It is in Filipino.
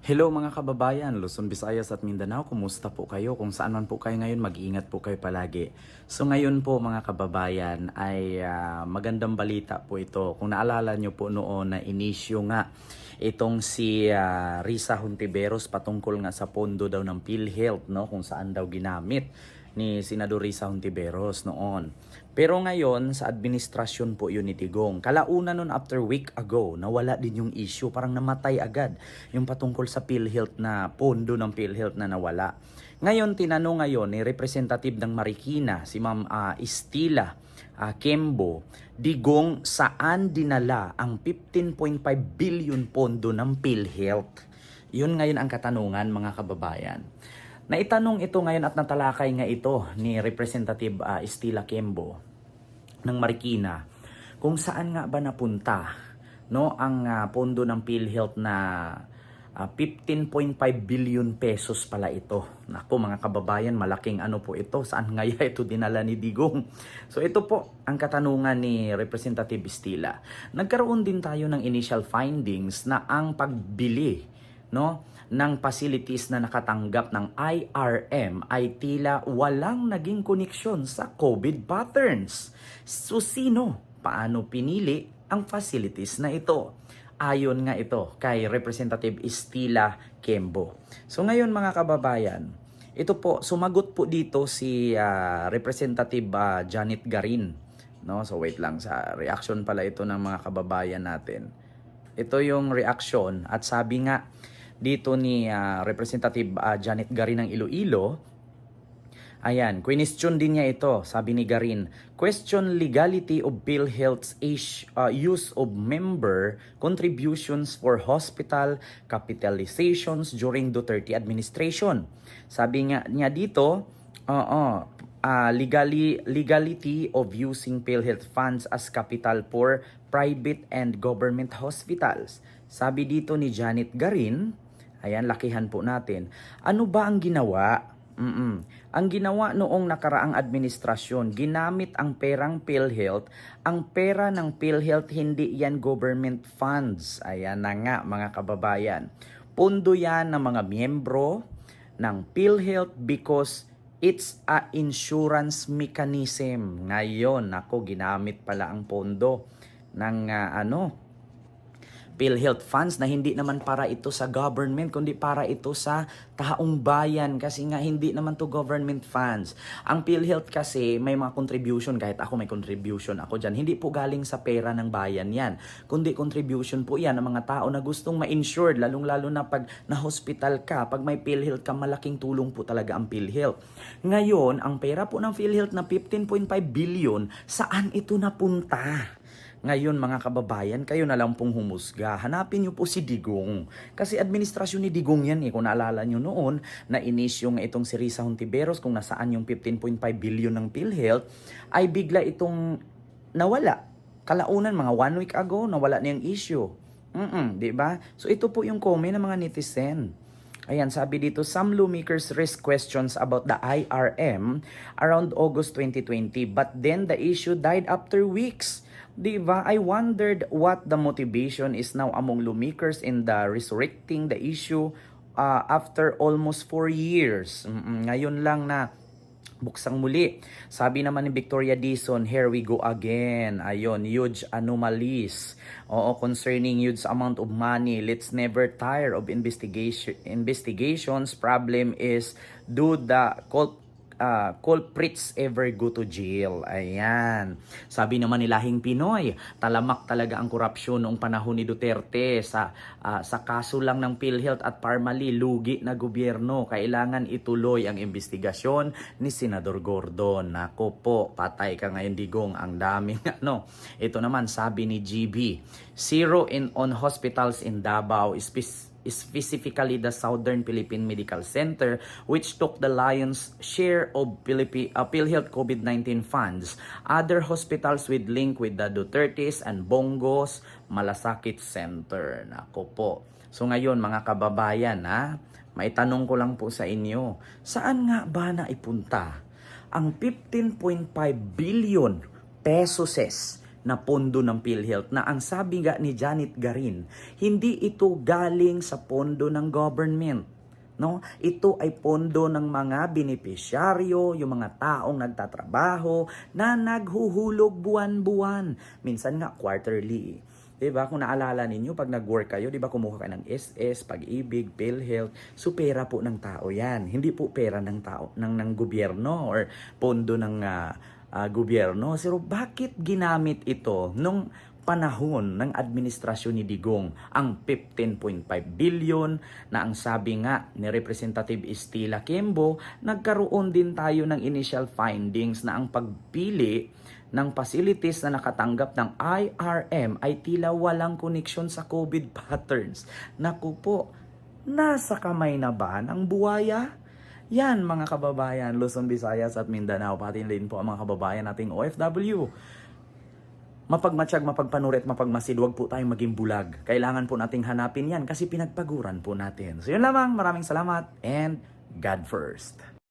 Hello mga kababayan, Luzon, Visayas at Mindanao, kumusta po kayo? Kung saan man po kayo ngayon, mag-iingat po kayo palagi. So ngayon po mga kababayan ay magandang balita po ito. Kung naalala nyo po noon na inisyo nga itong si Risa Hontiveros patungkol nga sa pondo daw ng PhilHealth, no? Kung saan daw ginamit ni Senador Risa Hontiveros noon. Pero ngayon, sa administrasyon po yun ni Digong. Kalauna nun after week ago, nawala din yung issue. Parang namatay agad yung patungkol sa PhilHealth na pondo ng PhilHealth na nawala. Ngayon, tinanong ngayon ni Representative ng Marikina, si Ma'am Estila Kembo, Digong, saan dinala ang 15.5 billion pondo ng PhilHealth? Yun ngayon ang katanungan mga kababayan. Naitanong ito ngayon at natalakay nga ito ni Representative Estila Kembo ng Marikina kung saan nga ba napunta ang pondo ng PhilHealth na 15.5 billion pesos pala ito. Naku mga kababayan, malaking ano po ito. Saan nga ito dinala ni Digong? So ito po ang katanungan ni Representative Estila. Nagkaroon din tayo ng initial findings na ang pagbili ng facilities na nakatanggap ng IRM ay tila walang naging koneksyon sa COVID patterns. So sino? Paano pinili ang facilities na ito? Ayon nga ito kay Representative Estila Kembo. So ngayon mga kababayan, ito po, sumagot po dito si Representative Janet Garin. So wait lang, sa reaction pala ito ng mga kababayan natin. Ito yung reaction at sabi nga dito ni Representative Janet Garin ng Iloilo. Ayan, question din niya ito. Sabi ni Garin, question legality of PhilHealth's use of member contributions for hospital capitalizations during Duterte administration. Sabi nga niya dito, legality of using PhilHealth funds as capital for private and government hospitals. Sabi dito ni Janet Garin, ayan, lakihan po natin. Ano ba ang ginawa? Ang ginawa noong nakaraang administrasyon, ginamit ang perang PhilHealth. Ang pera ng PhilHealth, hindi yan government funds. Ayan na nga mga kababayan. Pondo yan ng mga miyembro ng PhilHealth because it's a insurance mechanism. Ngayon, ako, ginamit pala ang pondo ng PhilHealth funds na hindi naman para ito sa government kundi para ito sa taong bayan kasi nga hindi naman to government funds. Ang PhilHealth kasi may mga contribution, kahit ako may contribution ako dyan. Hindi po galing sa pera ng bayan yan, kundi contribution po yan ng mga tao na gustong ma-insured, lalong-lalo na pag na-hospital ka, pag may PhilHealth ka, malaking tulong po talaga ang PhilHealth. Ngayon, ang pera po ng PhilHealth na 15.5 billion, saan ito napunta? Ngayon mga kababayan, kayo na lang pong humusga. Hanapin niyo po si Digong. Kasi administrasyon ni Digong yan Kung naalala niyo noon, na inisyo nga itong si Risa Hontiveros kung nasaan yung 15.5 billion ng PhilHealth, ay bigla itong nawala. Kalaunan, mga 1 week ago, nawala na yung issue. Diba? So ito po yung comment ng mga netizen. Ayan, sabi dito, some lawmakers raised questions about the IRM around August 2020, but then the issue died after weeks. Diba? I wondered what the motivation is now among lawmakers in the resurrecting the issue after almost 4 years. Ngayon lang na buksang muli. Sabi naman ni Victoria Dizon, here we go again. Ayun, huge anomalies. Oo, concerning huge amount of money. Let's never tire of investigations. Problem is, do the culprits ever go to jail? Ayan. Sabi naman ni Lahing Pinoy, talamak talaga ang korupsyon noong panahon ni Duterte sa kaso lang ng PhilHealth at Parmali, lugi na gobyerno. Kailangan ituloy ang investigasyon ni Senador Gordon. Nako po, patay ka ngayon Digong, ang daming Ito naman sabi ni GB, zero on hospitals in Davao, specifically the Southern Philippine Medical Center, which took the lion's share of PhilHealth COVID-19 funds. Other hospitals with link with the Dutertes and Bongos Malasakit Center. Nako po. So ngayon mga kababayan, may tanong ko lang po sa inyo, saan nga ba naipunta ang 15.5 billion pesos na pondo ng PhilHealth na ang sabi nga ni Janet Garin, hindi ito galing sa pondo ng government. No? Ito ay pondo ng mga benepisyaryo, yung mga taong nagtatrabaho na naghuhulog buwan-buwan. Minsan nga quarterly. 'Di ba? Kung naalala ninyo, pag nag-work kayo, 'di ba kumuha kayo ng SS, Pag-ibig, PhilHealth, so pera po ng tao 'yan. Hindi po pera ng tao ng gobyerno or pondo ng gobyerno. So bakit ginamit ito nung panahon ng administrasyon ni Digong ang 15.5 billion na ang sabi nga ni Representative Estila Quembo, nagkaroon din tayo ng initial findings na ang pagpili ng facilities na nakatanggap ng IRM ay tila walang koneksyon sa COVID patterns. Naku po, nasa kamay na ba ng buwaya? Yan mga kababayan, Luzon, Visayas at Mindanao, pati din po ang mga kababayan nating OFW. Mapagmatsyag, mapagpanurit, mapagmasid, huwag po tayong maging bulag. Kailangan po nating hanapin yan kasi pinagpaguran po natin. So yun lamang, maraming salamat and God first.